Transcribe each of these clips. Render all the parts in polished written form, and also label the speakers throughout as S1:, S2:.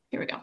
S1: Here we go.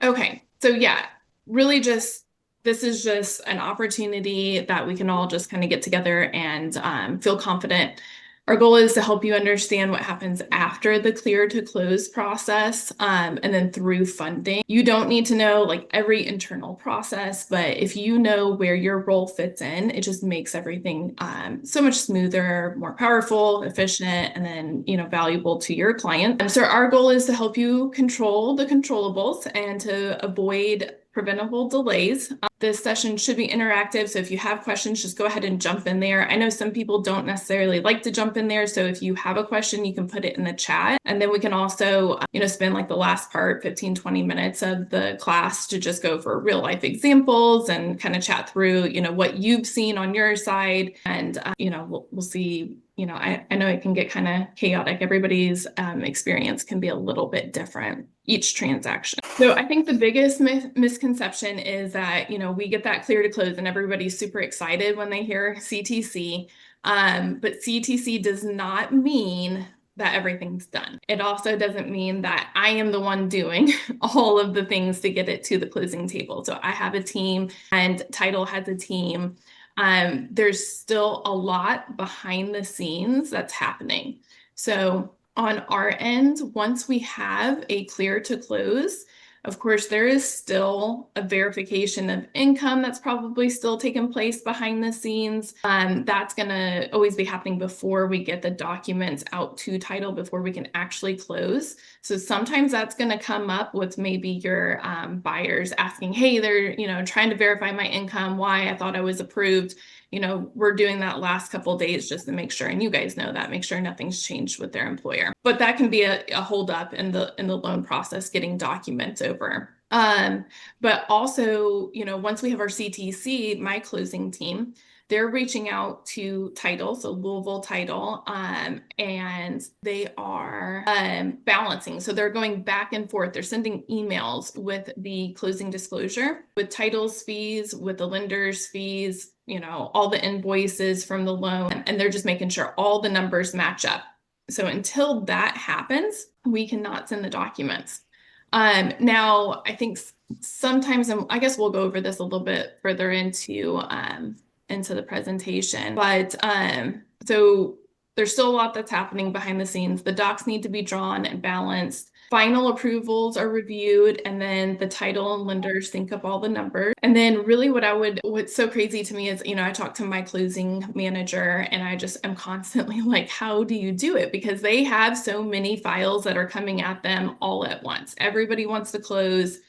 S1: Okay, so yeah, really just this is just an opportunity that we can all just kind of get together and feel confident. Our goal is to help you understand what happens after the clear to close process and then through funding. You don't need to know like every internal process, but if you know where your role fits in, it just makes everything so much smoother, more powerful, efficient, and then, valuable to your client. So our goal is to help you control the controllables and to avoid preventable delays. This session should be interactive, so if you have questions, just go ahead and jump in there. I know some people don't necessarily like to jump in there, so if you have a question, you can put it in the chat. And then we can also, spend like the last part, 15-20 minutes of the class to just go for real life examples and kind of chat through, what you've seen on your side. And, we'll see. I know it can get kind of chaotic. Everybody's experience can be a little bit different each transaction. So I think the biggest misconception is that, we get that clear to close and everybody's super excited when they hear CTC. But CTC does not mean that everything's done. It also doesn't mean that I am the one doing all of the things to get it to the closing table. So I have a team and Title has a team. There's still a lot behind the scenes that's happening. So on our end, once we have a clear to close, of course, there is still a verification of income that's probably still taking place behind the scenes. That's going to always be happening before we get the documents out to Title, before we can actually close. So sometimes that's going to come up with maybe your buyers asking, hey, they're, trying to verify my income, why I thought I was approved. We're doing that last couple of days just to make sure, and you guys know that, make sure nothing's changed with their employer. But that can be a holdup in the loan process, getting documents over. But also, once we have our CTC, my closing team, they're reaching out to Title, so Louisville Title, and they are balancing. So they're going back and forth. They're sending emails with the closing disclosure, with Title's fees, with the lender's fees, all the invoices from the loan, and they're just making sure all the numbers match up. So until that happens, we cannot send the documents. Now, I think sometimes, and I guess we'll go over this a little bit further into the presentation, but so there's still a lot that's happening behind the scenes. The docs need to be drawn and balanced. Final approvals are reviewed, and then the title and lenders think up all the numbers. And then really what's so crazy to me is, I talk to my closing manager and I just am constantly like, how do you do it? Because they have so many files that are coming at them all at once. Everybody wants to close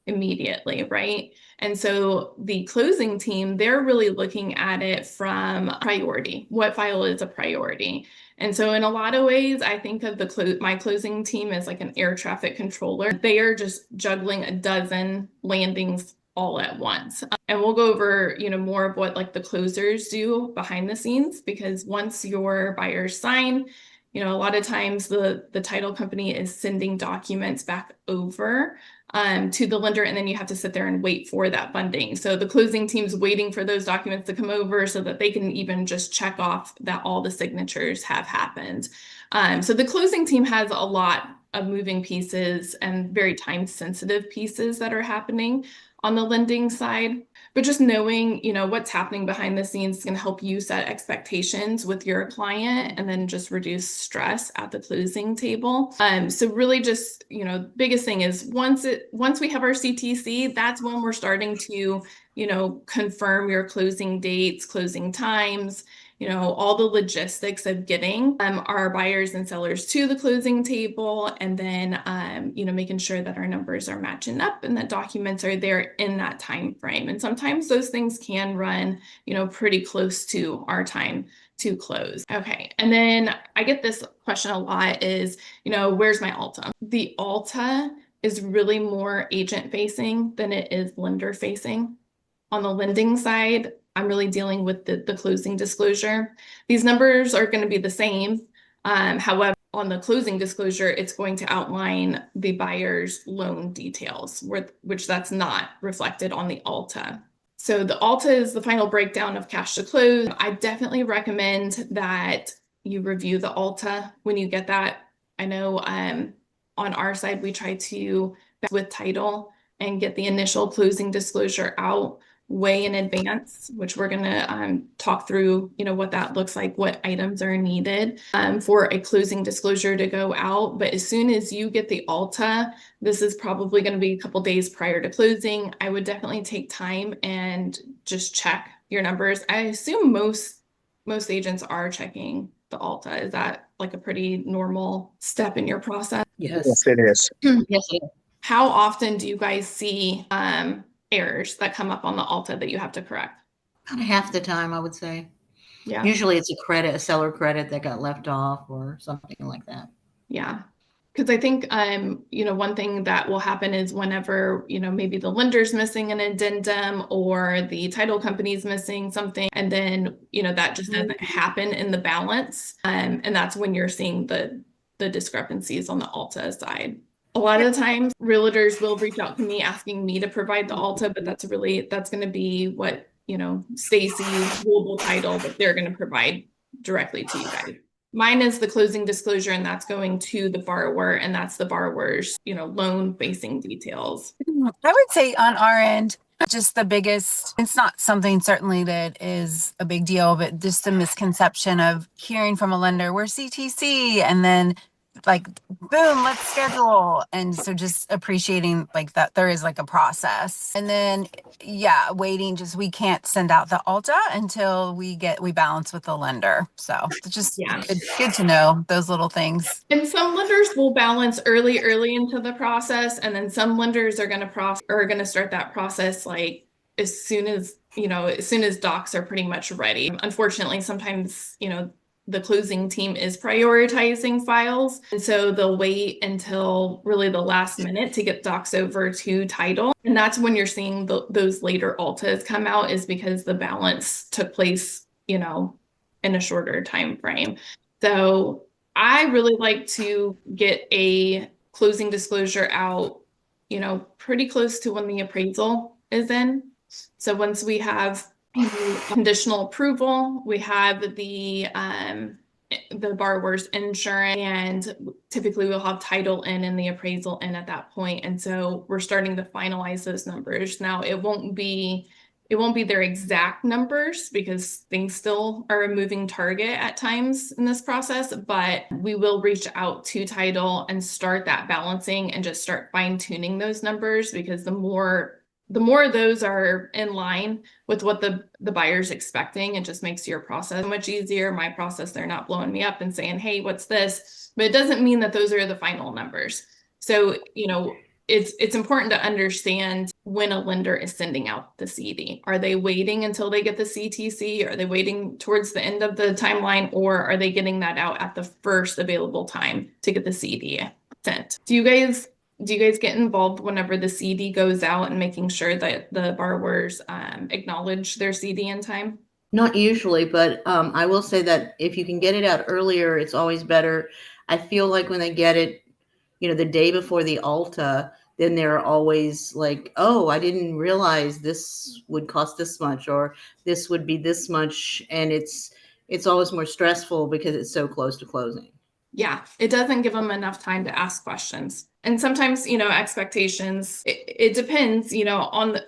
S1: immediately, right? And so the closing team, they're really looking at it from priority. What file is a priority? And so in a lot of ways, I think of my closing team as like an air traffic controller. They are just juggling a dozen landings all at once. And we'll go over, more of what like the closers do behind the scenes, because once your buyers sign, a lot of times the title company is sending documents back over to the lender, and then you have to sit there and wait for that funding. So the closing team's waiting for those documents to come over so that they can even just check off that all the signatures have happened. So the closing team has a lot of moving pieces and very time-sensitive pieces that are happening on the lending side. But just knowing, what's happening behind the scenes is going to help you set expectations with your client and then just reduce stress at the closing table. So really just, biggest thing is once we have our CTC, that's when we're starting to, confirm your closing dates, closing times, all the logistics of getting our buyers and sellers to the closing table, and then, making sure that our numbers are matching up and that documents are there in that time frame. And sometimes those things can run, pretty close to our time to close. Okay, and then I get this question a lot is, where's my ALTA? The ALTA is really more agent facing than it is lender facing. On the lending side, I'm really dealing with the closing disclosure. These numbers are going to be the same. However, on the closing disclosure, it's going to outline the buyer's loan details, which that's not reflected on the ALTA. So the ALTA is the final breakdown of cash to close. I definitely recommend that you review the ALTA when you get that. I know on our side, we try to with title and get the initial closing disclosure out way in advance, which we're going to talk through, what that looks like, what items are needed for a closing disclosure to go out. But as soon as you get the ALTA, this is probably going to be a couple days prior to closing. I would definitely take time and just check your numbers. I assume most agents are checking the ALTA. Is that like a pretty normal step in your process?
S2: Yes.
S3: Yes, it is.
S2: Yes, it is.
S1: How often do you guys see errors that come up on the ALTA that you have to correct?
S2: About half the time, I would say.
S1: Yeah.
S2: Usually it's a seller credit that got left off or something like that.
S1: Yeah. Because I think, one thing that will happen is whenever, maybe the lender's missing an addendum or the title company's missing something, and then, that just doesn't happen in the balance. And that's when you're seeing the discrepancies on the ALTA side. A lot of the times realtors will reach out to me asking me to provide the ALTA, but that's going to be what, Stacy's Global Title that they're going to provide directly to you guys. Mine is the closing disclosure, and that's going to the borrower, and that's the borrower's, loan facing details.
S4: I would say on our end, just the biggest, it's not something certainly that is a big deal, but just the misconception of hearing from a lender, we're CTC, and then like, boom, let's schedule. And so just appreciating like that there is like a process. And then, yeah, waiting, just we can't send out the ALTA until we balance with the lender. So it's just good to know those little things.
S1: And some lenders will balance early into the process, and then some lenders are going to start that process like as soon as docs are pretty much ready. Unfortunately, sometimes, the closing team is prioritizing files. And so they'll wait until really the last minute to get docs over to title. And that's when you're seeing those later ALTAs come out, is because the balance took place, in a shorter time frame. So I really like to get a closing disclosure out, pretty close to when the appraisal is in. So once we have conditional approval, we have the borrower's insurance, and typically we'll have title in and the appraisal in at that point. And so we're starting to finalize those numbers. Now it won't be their exact numbers because things still are a moving target at times in this process, but we will reach out to title and start that balancing and just start fine tuning those numbers, because the more those are in line with what the buyer's expecting, it just makes your process much easier. My process, they're not blowing me up and saying, hey, what's this? But it doesn't mean that those are the final numbers. So, it's important to understand when a lender is sending out the CD. Are they waiting until they get the CTC? Are they waiting towards the end of the timeline? Or are they getting that out at the first available time to get the CD sent? Do you guys get involved whenever the CD goes out and making sure that the borrowers acknowledge their CD in time?
S2: Not usually, but I will say that if you can get it out earlier, it's always better. I feel like when they get it, the day before the ALTA, then they're always like, oh, I didn't realize this would cost this much, or this would be this much. And it's always more stressful because it's so close to closing.
S1: Yeah, it doesn't give them enough time to ask questions. And sometimes, expectations, it depends, on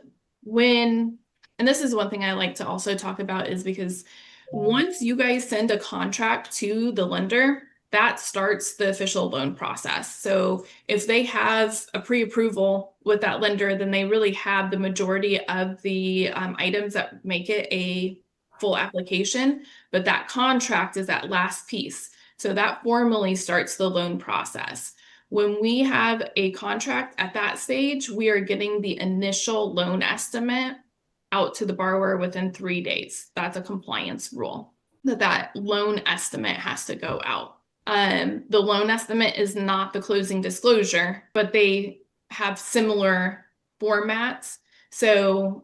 S1: when, and this is one thing I like to also talk about, is because once you guys send a contract to the lender, that starts the official loan process. So if they have a pre-approval with that lender, then they really have the majority of the items that make it a full application, but that contract is that last piece. So that formally starts the loan process. When we have a contract at that stage, we are getting the initial loan estimate out to the borrower within 3 days. That's a compliance rule, that loan estimate has to go out. The loan estimate is not the closing disclosure, but they have similar formats. So,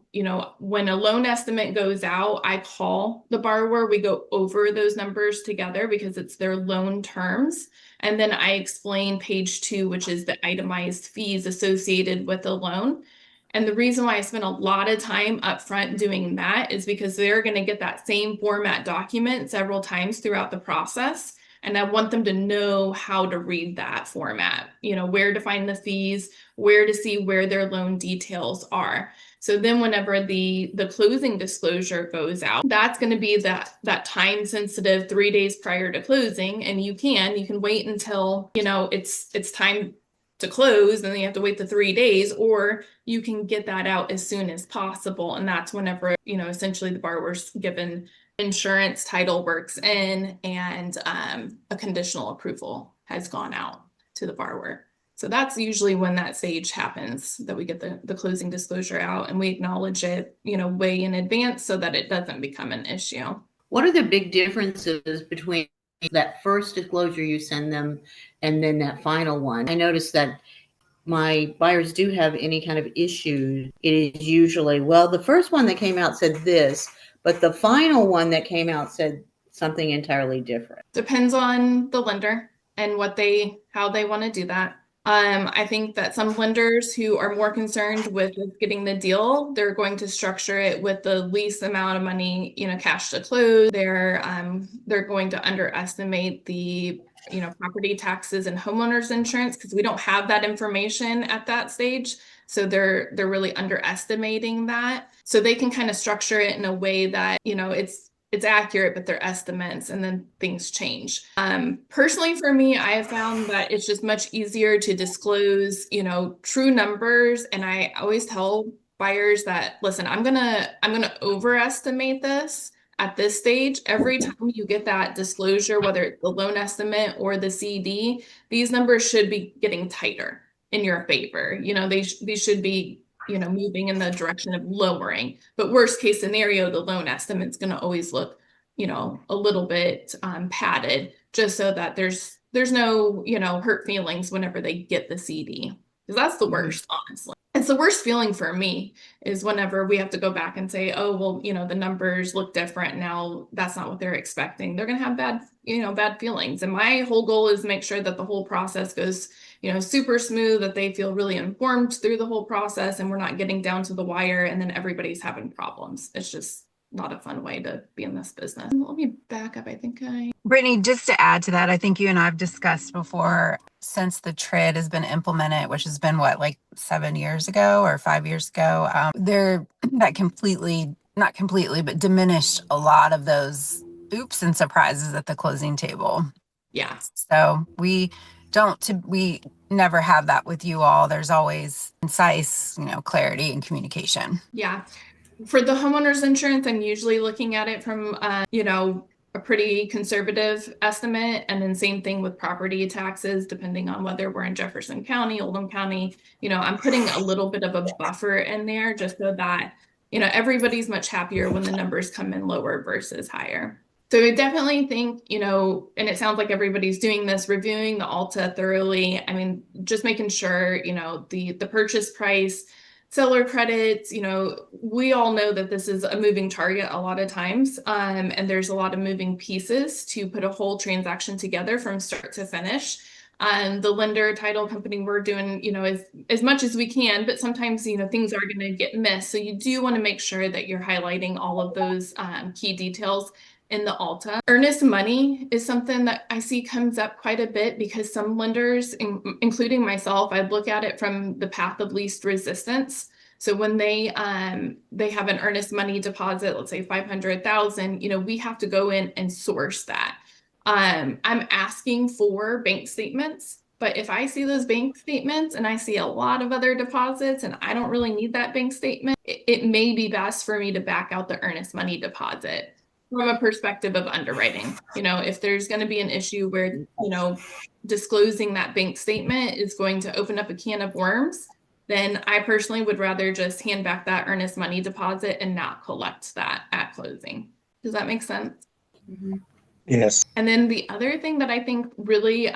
S1: when a loan estimate goes out, I call the borrower, we go over those numbers together because it's their loan terms. And then I explain page 2, which is the itemized fees associated with the loan. And the reason why I spend a lot of time upfront doing that is because they're going to get that same format document several times throughout the process. And I want them to know how to read that format, where to find the fees, where to see where their loan details are. So then whenever the closing disclosure goes out, that's going to be that time sensitive 3 days prior to closing. And you can wait until, it's time to close, and then you have to wait the 3 days, or you can get that out as soon as possible. And that's whenever, essentially the borrower's given insurance, title works in, and a conditional approval has gone out to the borrower. So that's usually when that stage happens, that we get the closing disclosure out, and we acknowledge it, way in advance so that it doesn't become an issue.
S2: What are the big differences between that first disclosure you send them and then that final one? I noticed that my buyers do have any kind of issues. It is usually, well, the first one that came out said this, but the final one that came out said something entirely different.
S1: Depends on the lender and how they want to do that. I think that some lenders who are more concerned with getting the deal, they're going to structure it with the least amount of money, cash to close. They're going to underestimate the property taxes and homeowners insurance, because we don't have that information at that stage. So they're really underestimating that. So they can kind of structure it in a way that, it's accurate, but they're estimates, and then things change. Personally, for me, I have found that it's just much easier to disclose, true numbers. And I always tell buyers that, listen, I'm gonna overestimate this at this stage. Every time you get that disclosure, whether it's the loan estimate or the CD, these numbers should be getting tighter in your favor. They should be moving in the direction of lowering. But worst case scenario, the loan estimate's going to always look, a little bit padded, just so that there's no, hurt feelings whenever they get the CD. Because that's the worst, honestly. It's the worst feeling for me is whenever we have to go back and say, oh, well, the numbers look different now. That's not what they're expecting. They're going to have bad feelings. And my whole goal is to make sure that the whole process goes, super smooth, that they feel really informed through the whole process, and we're not getting down to the wire and then everybody's having problems. It's just not a fun way to be in this business. Let me back up.
S4: Brittany, just to add to that, I think you and I have discussed before, since the TRID has been implemented, which has been like 7 years ago or 5 years ago, that not completely, but diminished a lot of those oops and surprises at the closing table.
S1: Yeah.
S4: So we never have that with you all. There's always concise, clarity and communication.
S1: Yeah. For the homeowners insurance, I'm usually looking at it from, a pretty conservative estimate. And then same thing with property taxes, depending on whether we're in Jefferson County, Oldham County, I'm putting a little bit of a buffer in there just so that, everybody's much happier when the numbers come in lower versus higher. So I definitely think, and it sounds like everybody's doing this, reviewing the ALTA thoroughly. I mean, just making sure, the purchase price, seller credits, we all know that this is a moving target a lot of times. And there's a lot of moving pieces to put a whole transaction together from start to finish. The lender, title company, we're doing, as much as we can, but sometimes, things are going to get missed. So you do want to make sure that you're highlighting all of those key details in the ALTA. Earnest money is something that I see comes up quite a bit, because some lenders, including myself, I look at it from the path of least resistance. So when they have an earnest money deposit, let's say 500,000, we have to go in and source that. I'm asking for bank statements, but if I see those bank statements and I see a lot of other deposits and I don't really need that bank statement, it may be best for me to back out the earnest money deposit from a perspective of underwriting. If there's going to be an issue where, disclosing that bank statement is going to open up a can of worms, then I personally would rather just hand back that earnest money deposit and not collect that at closing. Does that make sense?
S2: Mm-hmm.
S3: Yes.
S1: And then the other thing that I think really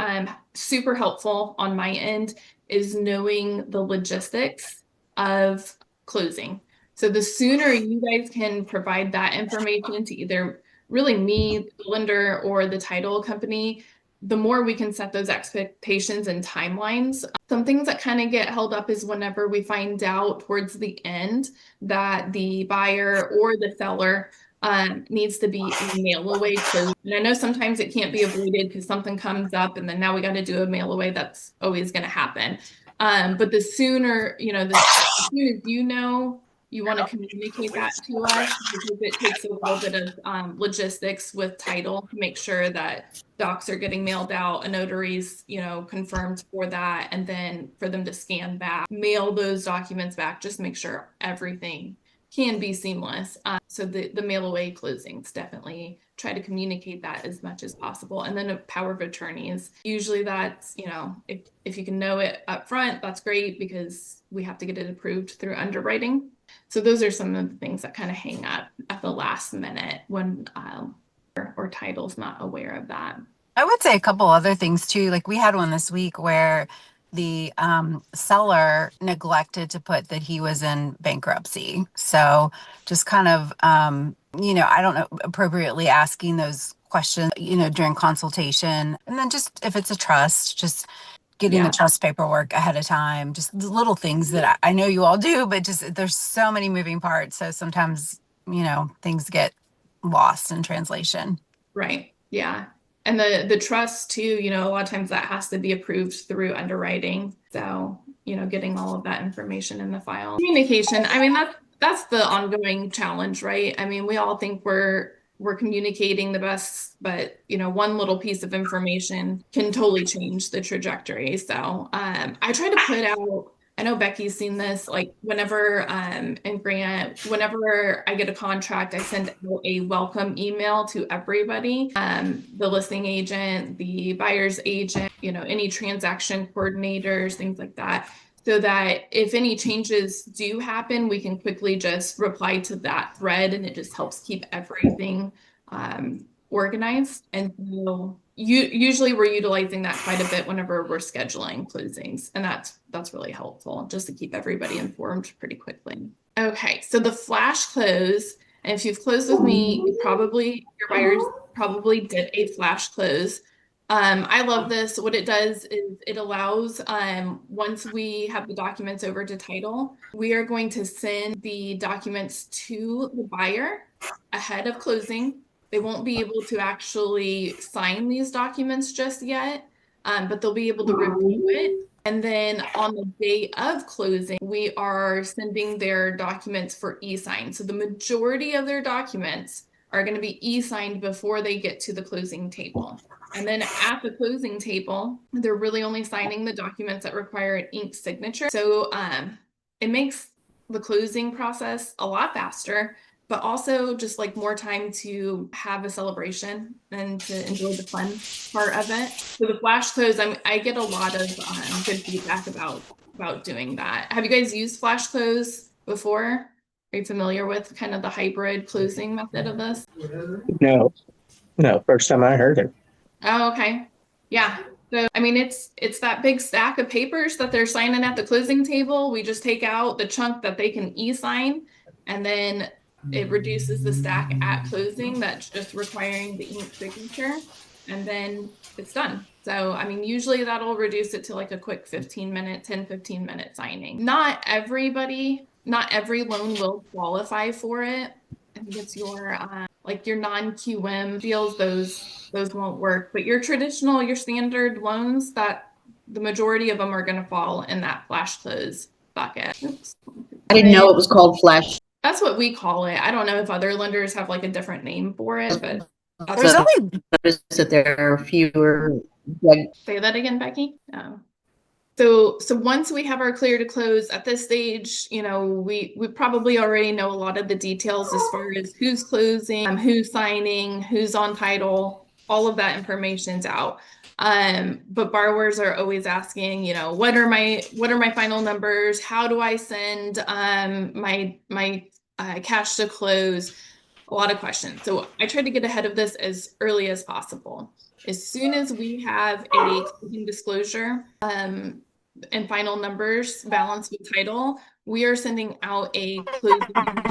S1: super helpful on my end is knowing the logistics of closing. So the sooner you guys can provide that information to either really me, the lender, or the title company, the more we can set those expectations and timelines. Some things that kind of get held up is whenever we find out towards the end that the buyer or the seller needs to be a mail away close. And I know sometimes it can't be avoided because something comes up and then now we got to do a mail away. That's always going to happen. But the sooner, as soon as you know, you want to communicate that to us because it takes a little bit of logistics with title to make sure that docs are getting mailed out, a notary's, confirmed for that, and then for them to scan back, mail those documents back, just make sure everything can be seamless. So the mail away closings, definitely try to communicate that as much as possible. And then a power of attorneys. Usually that's, if you can know it up front, that's great because we have to get it approved through underwriting. So those are some of the things that kind of hang up at the last minute when or title's not aware of that.
S4: I would say a couple other things too. Like we had one this week where the seller neglected to put that he was in bankruptcy. So just kind of, I don't know, appropriately asking those questions, during consultation. And then just if it's a trust, just getting the trust paperwork ahead of time, just the little things that I know you all do, but just there's so many moving parts. So sometimes, things get lost in translation.
S1: Right. Yeah. And the trust too, a lot of times that has to be approved through underwriting. So, getting all of that information in the file. Communication, I mean, that's the ongoing challenge, right? I mean, we all think we're communicating the best, but one little piece of information can totally change the trajectory. So I try to put out, I know Becky's seen this, like whenever and Grant, whenever I get a contract, I send out a welcome email to everybody, the listing agent, the buyer's agent, any transaction coordinators, things like that. So that if any changes do happen, we can quickly just reply to that thread and it just helps keep everything organized. And so usually we're utilizing that quite a bit whenever we're scheduling closings. And that's really helpful just to keep everybody informed pretty quickly. Okay, so the flash close, and if you've closed with me, your buyers probably did a flash close. I love this. What it does is it allows, once we have the documents over to title, we are going to send the documents to the buyer ahead of closing. They won't be able to actually sign these documents just yet, but they'll be able to review it. And then on the day of closing, we are sending their documents for e-sign. So the majority of their documents are going to be e-signed before they get to the closing table. And then at the closing table, they're really only signing the documents that require an ink signature. So it makes the closing process a lot faster, but also just like more time to have a celebration and to enjoy the fun part of it. So the flash close, I get a lot of good feedback about doing that. Have you guys used flash close before? Are you familiar with kind of the hybrid closing method of this?
S3: No, first time I heard it.
S1: Oh, okay. Yeah. So, I mean, it's that big stack of papers that they're signing at the closing table. We just take out the chunk that they can e-sign, and then it reduces the stack at closing that's just requiring the ink signature, and then it's done. So, I mean, usually that'll reduce it to like a quick 15-minute, 10-15-minute signing. Not every loan will qualify for it. I think it's your non-QM deals, those won't work. But your standard loans, that the majority of them are going to fall in that flash close bucket. Oops.
S2: I didn't know it was called flash.
S1: That's what we call it. I don't know if other lenders have like a different name for it, but
S4: There's only
S2: that there are fewer.
S1: Say that again, Becky. So once we have our clear to close at this stage, we probably already know a lot of the details as far as who's closing, who's signing, who's on title, all of that information's out. But borrowers are always asking, what are my final numbers? How do I send my cash to close? A lot of questions. So I tried to get ahead of this as early as possible. As soon as we have a closing disclosure and final numbers balance with title, we are sending out a closing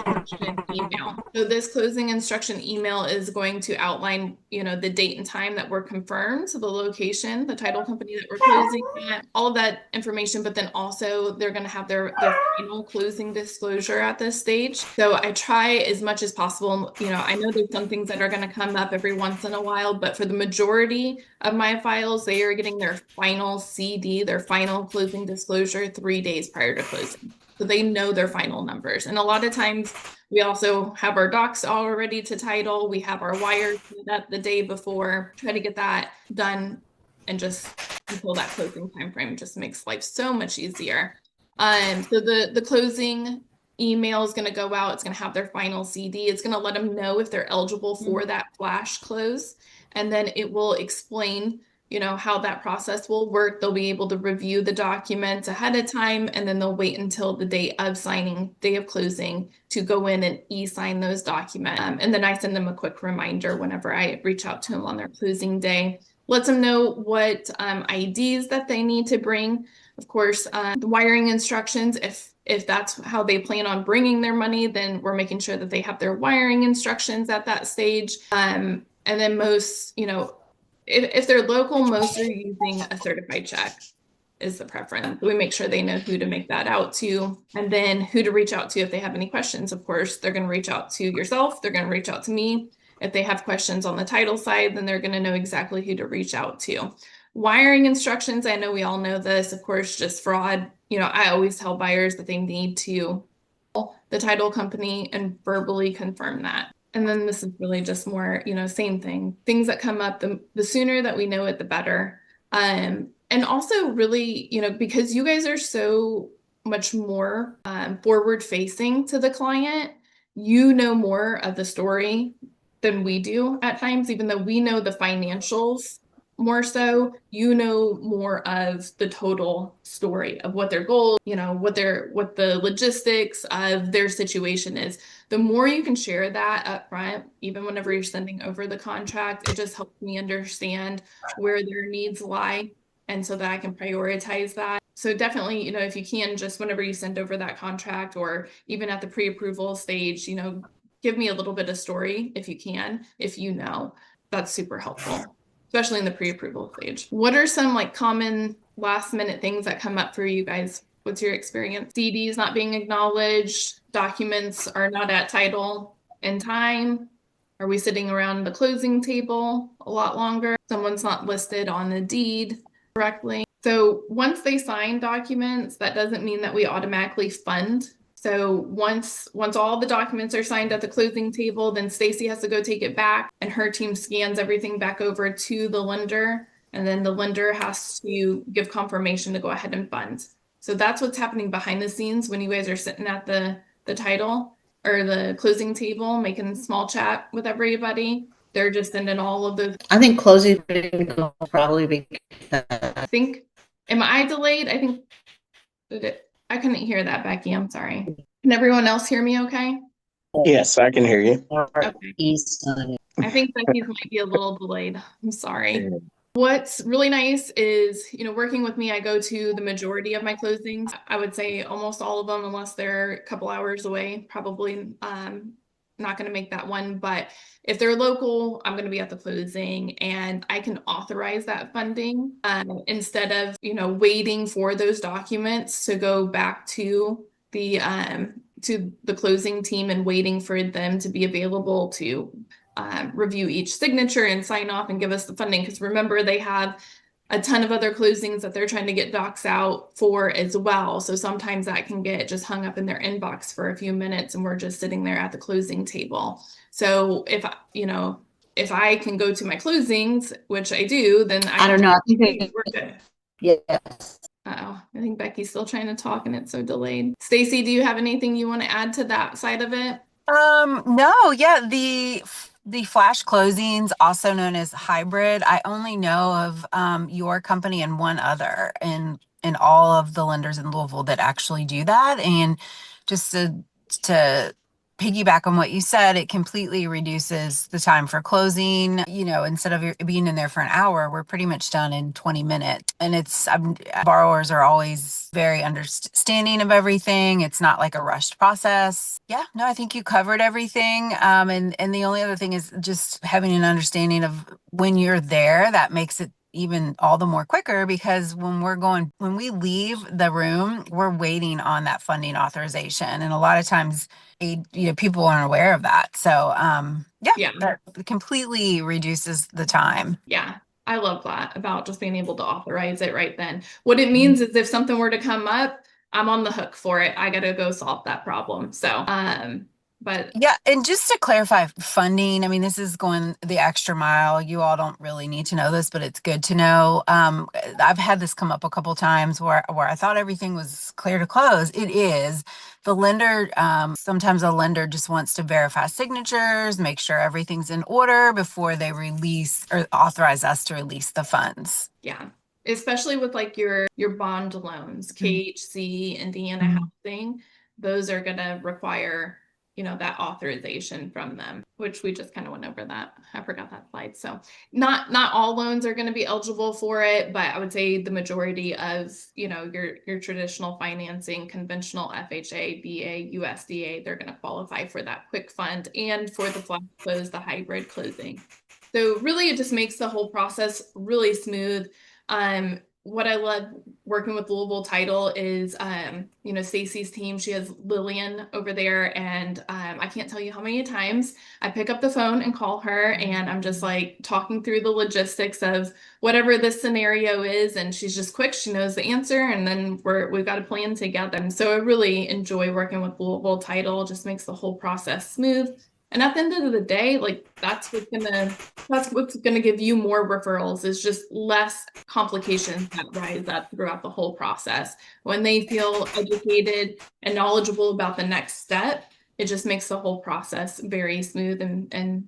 S1: instruction email. So this closing instruction email is going to outline, the date and time that we're confirmed, so the location, the title company that we're closing at, all of that information, but then also they're going to have their final closing disclosure at this stage. So I try as much as possible, I know there's some things that are going to come up every once in a while, but for the majority of my files, they are getting their final CD, their final closing disclosure 3 days prior to closing. So they know their final numbers. And a lot of times we also have our docs all ready to title. We have our wires up the day before, try to get that done and just until that closing time frame just makes life so much easier. So the closing email is going to go out. It's going to have their final CD. It's going to let them know if they're eligible for that flash close. And then it will explain how that process will work. They'll be able to review the documents ahead of time, and then they'll wait until the day of signing, day of closing, to go in and e-sign those documents. And then I send them a quick reminder whenever I reach out to them on their closing day. Lets them know what IDs that they need to bring. Of course, the wiring instructions, if that's how they plan on bringing their money, then we're making sure that they have their wiring instructions at that stage. And then most, if they're local, most are using a certified check is the preference. We make sure they know who to make that out to, and then who to reach out to if they have any questions. Of course, they're going to reach out to yourself. They're going to reach out to me. If they have questions on the title side, then they're going to know exactly who to reach out to. Wiring instructions, I know we all know this, of course, just fraud. I always tell buyers that they need to call the title company and verbally confirm that. And then this is really just more, same thing. Things that come up, the sooner that we know it, the better. And also really, because you guys are so much more forward facing to the client, you know more of the story than we do at times, even though we know the financials more so, more of the total story of what their goals, what the logistics of their situation is. The more you can share that up front, even whenever you're sending over the contract, it just helps me understand where their needs lie, and so that I can prioritize that. So definitely, if you can, just whenever you send over that contract or even at the pre-approval stage, give me a little bit of story if you can, that's super helpful, especially in the pre-approval stage. What are some common last minute things that come up for you guys? What's your experience? CDs not being acknowledged, documents are not at title in time. Are we sitting around the closing table a lot longer? Someone's not listed on the deed correctly. So once they sign documents, that doesn't mean that we automatically fund. So once all the documents are signed at the closing table, then Stacy has to go take it back, and her team scans everything back over to the lender, and then the lender has to give confirmation to go ahead and fund. So that's what's happening behind the scenes when you guys are sitting at the title or the closing table making small chat with everybody. They're just sending all of those.
S2: I think closing will probably be.
S1: Am I delayed? I think I couldn't hear that, Becky. I'm sorry. Can everyone else hear me okay?
S3: Yes, I can hear you.
S1: Okay. I think Becky's might be a little delayed. I'm sorry. What's really nice is, working with me, I go to the majority of my closings. I would say almost all of them, unless they're a couple hours away, probably not going to make that one. But if they're local, I'm going to be at the closing, and I can authorize that funding instead of, waiting for those documents to go back to the closing team and waiting for them to be available to review each signature and sign off and give us the funding. Because remember, they have a ton of other closings that they're trying to get docs out for as well. So sometimes that can get just hung up in their inbox for a few minutes, and we're just sitting there at the closing table. So if I can go to my closings, which I do, then
S2: I don't know. I think
S1: we're good.
S2: Yes.
S1: Uh-oh, I think Becky's still trying to talk and it's so delayed. Stacy, do you have anything you want to add to that side of it?
S4: No, yeah, the flash closings, also known as hybrid, I only know of your company and one other, and all of the lenders in Louisville that actually do that. And just to piggyback on what you said, it completely reduces the time for closing. Instead of being in there for an hour, we're pretty much done in 20 minutes. And borrowers are always very understanding of everything. It's not like a rushed process. Yeah, no, I think you covered everything. And the only other thing is just having an understanding of when you're there, that makes it even all the more quicker, because when we leave the room, we're waiting on that funding authorization. And a lot of times, people aren't aware of that. So,
S1: Yeah.
S4: that completely reduces the time.
S1: Yeah. I love that about just being able to authorize it right then. What it means is if something were to come up, I'm on the hook for it. I got to go solve that problem. So, but
S4: Yeah, and just to clarify funding, I mean, this is going the extra mile. You all don't really need to know this, but it's good to know. I've had this come up a couple times where I thought everything was clear to close. It is. The lender, sometimes a lender just wants to verify signatures, make sure everything's in order before they release or authorize us to release the funds.
S1: yeah, especially with like your bond loans, KHC, Indiana Housing, those are gonna require, that authorization from them, which we just kind of went over that. I forgot that slide. So not all loans are going to be eligible for it, but I would say the majority of, your traditional financing, conventional FHA, VA, USDA, they're going to qualify for that quick fund and for the flash close, the hybrid closing. So really it just makes the whole process really smooth. What I love working with Louisville Title is, Stacy's team, she has Lillian over there, and I can't tell you how many times I pick up the phone and call her, and I'm just like talking through the logistics of whatever this scenario is, and she's just quick, she knows the answer, and then we've got a plan together. And so I really enjoy working with Louisville Title, just makes the whole process smooth. And at the end of the day, like that's what's gonna give you more referrals, is just less complications that rise up throughout the whole process. When they feel educated and knowledgeable about the next step, it just makes the whole process very smooth, and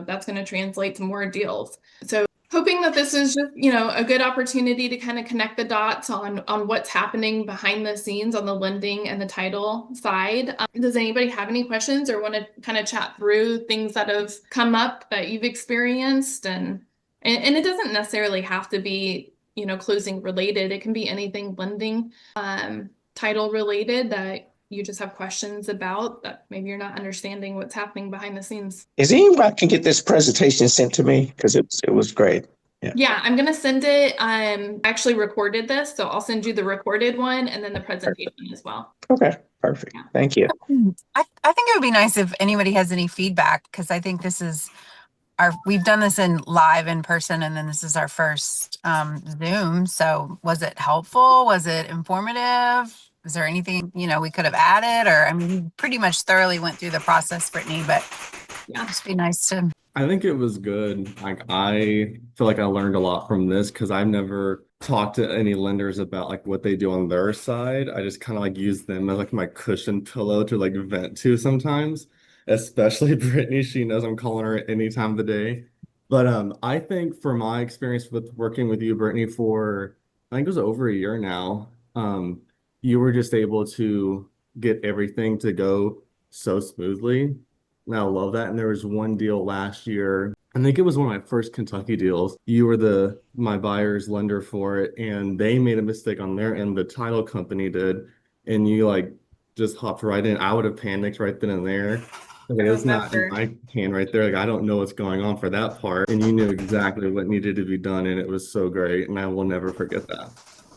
S1: that's gonna translate to more deals. So hoping that this is just, a good opportunity to kind of connect the dots on what's happening behind the scenes on the lending and the title side. Does anybody have any questions or want to kind of chat through things that have come up that you've experienced? And it doesn't necessarily have to be, closing related. It can be anything lending, title related that you just have questions about that maybe you're not understanding what's happening behind the scenes.
S3: Is anybody can get this presentation sent to me? Because it was great.
S1: Yeah, I'm gonna send it. I actually recorded this, so I'll send you the recorded one and then the presentation as well.
S3: Okay, perfect.
S1: Yeah.
S3: Thank you.
S4: I think it would be nice if anybody has any feedback, because I think this is we've done this in live in person, and then this is our first Zoom. So was it helpful? Was it informative? Is there anything, we could have added? Or, I mean, we pretty much thoroughly went through the process, Brittany, but
S1: Yeah.
S4: it'd just be nice to.
S5: I think it was good. Like, I feel like I learned a lot from this because I've never talked to any lenders about like what they do on their side. I just kind of like use them as like my cushion pillow to like vent to sometimes, especially Brittany. She knows I'm calling her at any time of the day. But I think for my experience with working with you, Brittany, for I think it was over a year now, you were just able to get everything to go so smoothly. And I love that. And there was one deal last year. I think it was one of my first Kentucky deals. You were my buyer's lender for it, and they made a mistake on their end. The title company did, and you like just hopped right in. I would have panicked right then and there. Like, it was not in my hand right there. Like, I don't know what's going on for that part. And you knew exactly what needed to be done, and it was so great. And I will never forget that.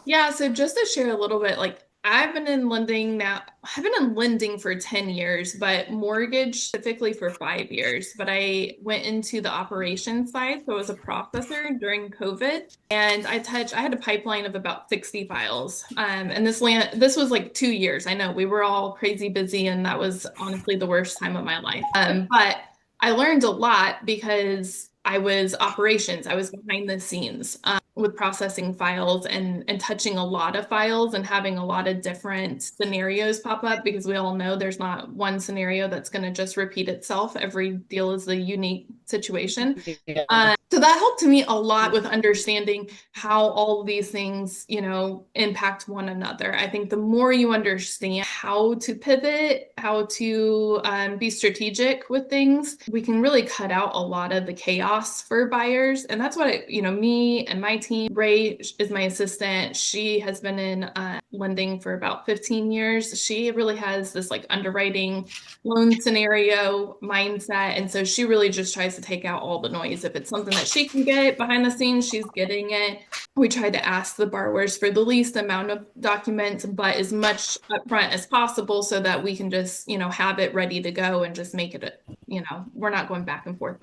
S1: Yeah, so just to share a little bit, like I've been in lending for 10 years, but mortgage specifically for 5 years. But I went into the operations side. So I was a processor during COVID, and I had a pipeline of about 60 files. And this was like 2 years. I know we were all crazy busy, and that was honestly the worst time of my life. But I learned a lot because I was operations. I was behind the scenes. with processing files and touching a lot of files and having a lot of different scenarios pop up, because we all know there's not one scenario that's going to just repeat itself. Every deal is a unique situation.
S2: Yeah.
S1: So that helped me a lot with understanding how all of these things, you know, impact one another. I think the more you understand how to pivot, how to be strategic with things, we can really cut out a lot of the chaos for buyers. And that's what, you know, me and my team, Ray is my assistant. She has been in lending for about 15 years. She really has this like underwriting loan scenario mindset. And so she really just tries to take out all the noise. If it's something that she can get behind the scenes, she's getting it. We try to ask the borrowers for the least amount of documents, but as much upfront as possible so that we can just, you know, have it ready to go and just make it, you know, we're not going back and forth,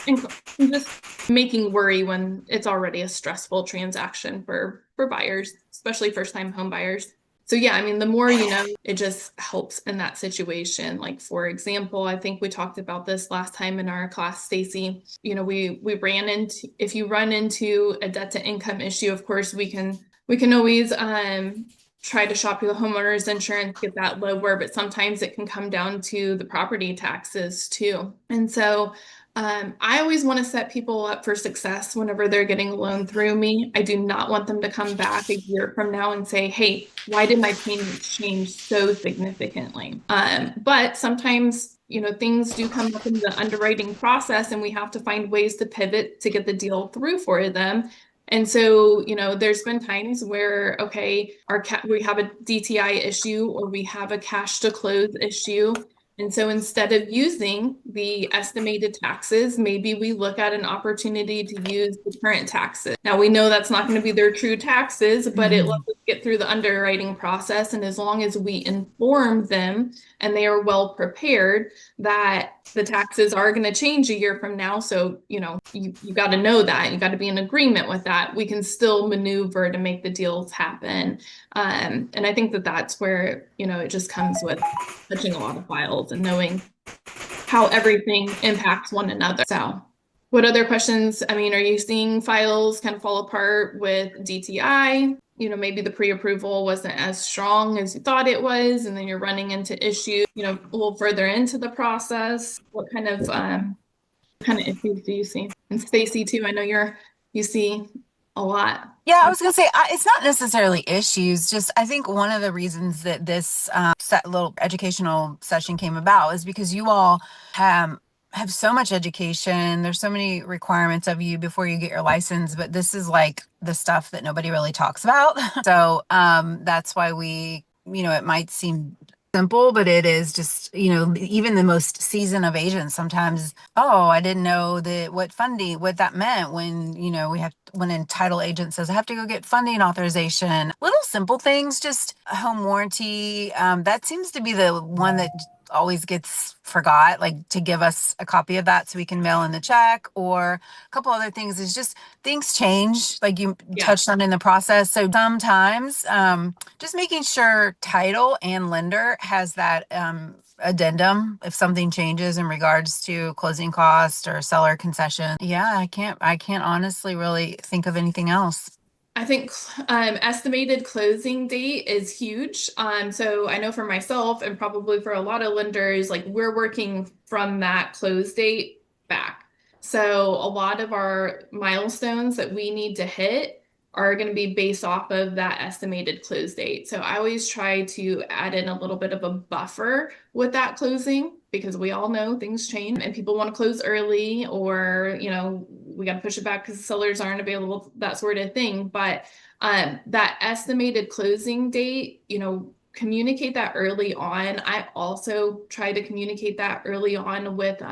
S1: and just making worry when it's already a stressful transaction for buyers, especially first-time home buyers. So yeah, I mean, the more you know, it just helps in that situation. Like, for example, I think we talked about this last time in our class, Stacy. You know, we ran into, if you run into a debt to income issue, of course, we can always try to shop the homeowner's insurance, get that lower, but sometimes it can come down to the property taxes too. And so I always want to set people up for success whenever they're getting a loan through me. I do not want them to come back a year from now and say, hey, why did my payments change so significantly? But sometimes, you know, things do come up in the underwriting process and we have to find ways to pivot to get the deal through for them. And so, you know, there's been times where, okay, we have a DTI issue or we have a cash to close issue. And so instead of using the estimated taxes, maybe we look at an opportunity to use the current taxes. Now we know that's not going to be their true taxes, but it lets us get through the underwriting process. And as long as we inform them and they are well prepared that the taxes are going to change a year from now. So, you know, you got to know that. You got to be in agreement with that. We can still maneuver to make the deals happen. And I think that that's where, you know, it just comes with touching a lot of files and knowing how everything impacts one another. So what other questions? I mean, are you seeing files kind of fall apart with DTI? You know, maybe the pre-approval wasn't as strong as you thought it was, and then you're running into issues, you know, a little further into the process. What kind of issues do you see? And Stacy too, I know you see a lot.
S4: Yeah, I was gonna say it's not necessarily issues. Just I think one of the reasons that this little educational session came about is because you all have so much education. There's so many requirements of you before you get your license, but this is like the stuff that nobody really talks about. So that's why it might seem simple, but it is just, even the most seasoned of agents sometimes, oh, I didn't know what that meant when, when a title agent says, I have to go get funding authorization. Little simple things, just a home warranty. That seems to be the one that always gets forgot, like to give us a copy of that so we can mail in the check, or a couple other things is just things change, like you touched on in the process. So sometimes just making sure title and lender has that addendum if something changes in regards to closing cost or seller concession. Yeah, I can't honestly really think of anything else.
S1: I think estimated closing date is huge. So I know for myself and probably for a lot of lenders, like we're working from that close date back. So a lot of our milestones that we need to hit are going to be based off of that estimated close date. So I always try to add in a little bit of a buffer with that closing, because we all know things change and people want to close early, or, we got to push it back because the sellers aren't available, that sort of thing. But that estimated closing date, communicate that early on. I also try to communicate that early on with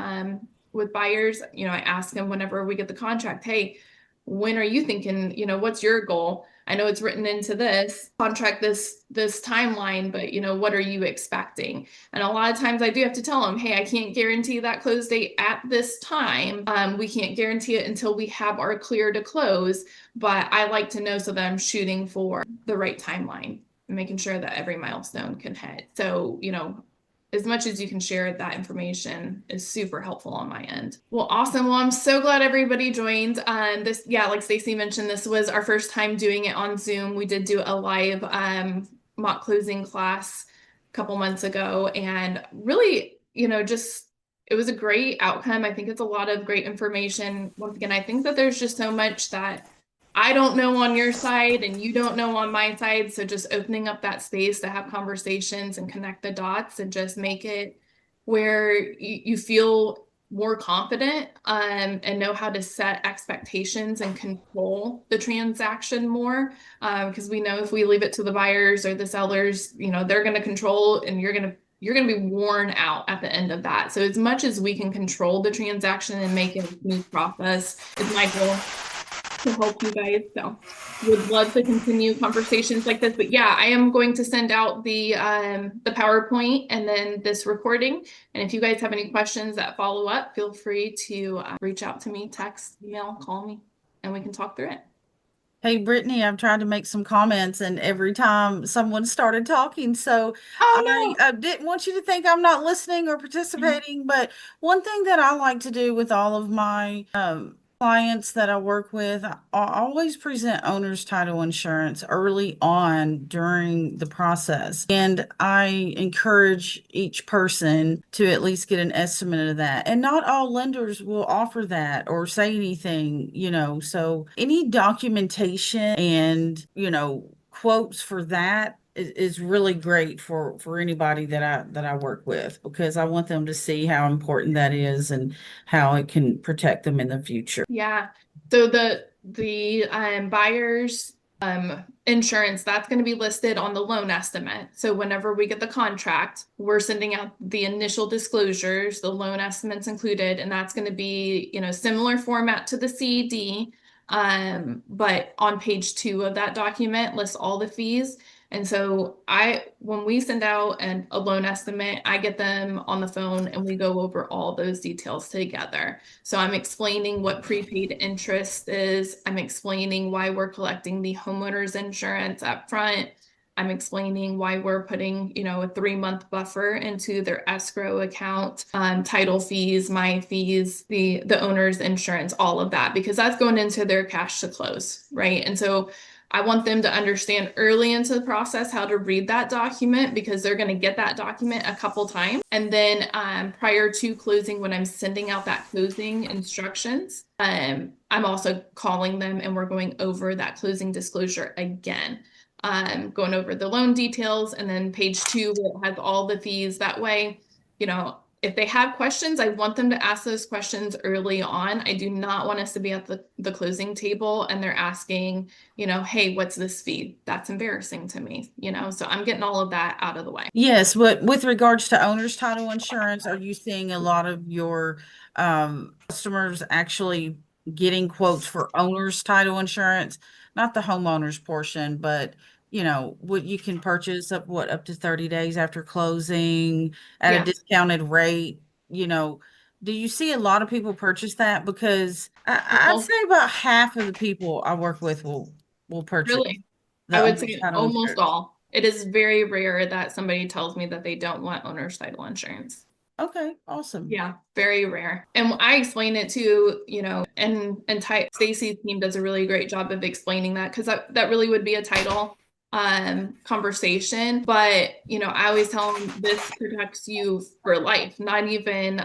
S1: buyers. I ask them whenever we get the contract, hey, when are you thinking, what's your goal? I know it's written into this contract, this timeline, but what are you expecting? And a lot of times I do have to tell them, hey, I can't guarantee that close date at this time. We can't guarantee it until we have our clear to close, but I like to know so that I'm shooting for the right timeline and making sure that every milestone can hit. So, as much as you can share that information is super helpful on my end. Well, awesome. Well, I'm so glad everybody joined. This, yeah, like Stacy mentioned, this was our first time doing it on Zoom. We did do a live mock closing class a couple months ago, and really, just it was a great outcome. I think it's a lot of great information. Once again, I think that there's just so much that I don't know on your side and you don't know on my side. So just opening up that space to have conversations and connect the dots and just make it where you feel more confident and know how to set expectations and control the transaction more. Because we know if we leave it to the buyers or the sellers, they're going to control, and you're going to be worn out at the end of that. So as much as we can control the transaction and make it a smooth process is my goal to help you guys. So would love to continue conversations like this. But yeah, I am going to send out the PowerPoint and then this recording. And if you guys have any questions that follow up, feel free to reach out to me, text, email, call me, and we can talk through it.
S6: Hey, Brittany, I've tried to make some comments and every time someone started talking, so
S1: Oh
S6: I didn't want you to think I'm not listening or participating, but one thing that I like to do with all of my clients that I work with, I always present owner's title insurance early on during the process. And I encourage each person to at least get an estimate of that. And not all lenders will offer that or say anything, so any documentation and, quotes for that is really great for anybody that I work with, because I want them to see how important that is and how it can protect them in the future.
S1: Yeah. So the buyer's insurance, that's going to be listed on the loan estimate. So whenever we get the contract, we're sending out the initial disclosures, the loan estimates included, and that's going to be, similar format to the CED. But on page 2 of that document lists all the fees. And so when we send out a loan estimate, I get them on the phone and we go over all those details together. So I'm explaining what prepaid interest is. I'm explaining why we're collecting the homeowner's insurance up front. I'm explaining why we're putting, a 3-month buffer into their escrow account, title fees, my fees, the owner's insurance, all of that, because that's going into their cash to close, right? And so I want them to understand early into the process how to read that document, because they're going to get that document a couple times. And then prior to closing, when I'm sending out that closing instructions, I'm also calling them and we're going over that closing disclosure again. Going over the loan details, and then page 2 has all the fees. That way, if they have questions, I want them to ask those questions early on. I do not want us to be at the closing table and they're asking, hey, what's this fee? That's embarrassing to me, so I'm getting all of that out of the way.
S6: Yes, but with regards to owner's title insurance, are you seeing a lot of your customers actually getting quotes for owner's title insurance? Not the homeowner's portion, but what you can purchase up to 30 days after closing at
S1: Yeah.
S6: a discounted rate, do you see a lot of people purchase that? Because I'd say about half of the people I work with will purchase
S1: Really?
S6: the
S1: I would
S6: owner's
S1: say
S6: title
S1: almost
S6: insurance.
S1: all. It is very rare that somebody tells me that they don't want owner's title insurance.
S6: Okay, awesome.
S1: Yeah, very rare. And I explain it to, and Stacy's team does a really great job of explaining that, because that really would be a title conversation. But, I always tell them this protects you for life, not even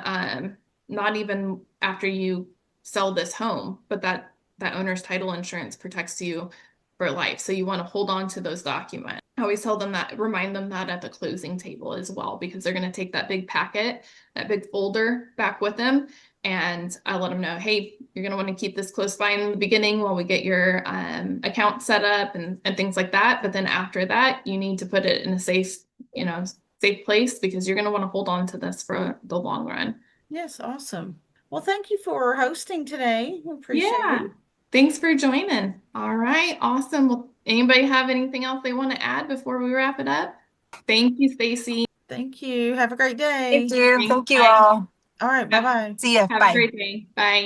S1: after you sell this home, but that owner's title insurance protects you for life. So you want to hold on to those documents. I always tell them that, remind them that at the closing table as well, because they're going to take that big packet, that big folder back with them. And I let them know, hey, you're going to want to keep this close by in the beginning while we get your account set up and things like that. But then after that, you need to put it in a safe place, because you're going to want to hold on to this for the long run.
S6: Yes, awesome. Well, thank you for hosting today. We appreciate it.
S1: Thanks for joining. All right, awesome. Well, anybody have anything else they want to add before we wrap it up? Thank you, Stacy.
S6: Thank you. Have a great day.
S4: Thank you. Thank you
S1: Bye.
S4: all.
S6: All right, bye-bye.
S4: See ya.
S1: Have
S4: Bye.
S1: a great day. Bye.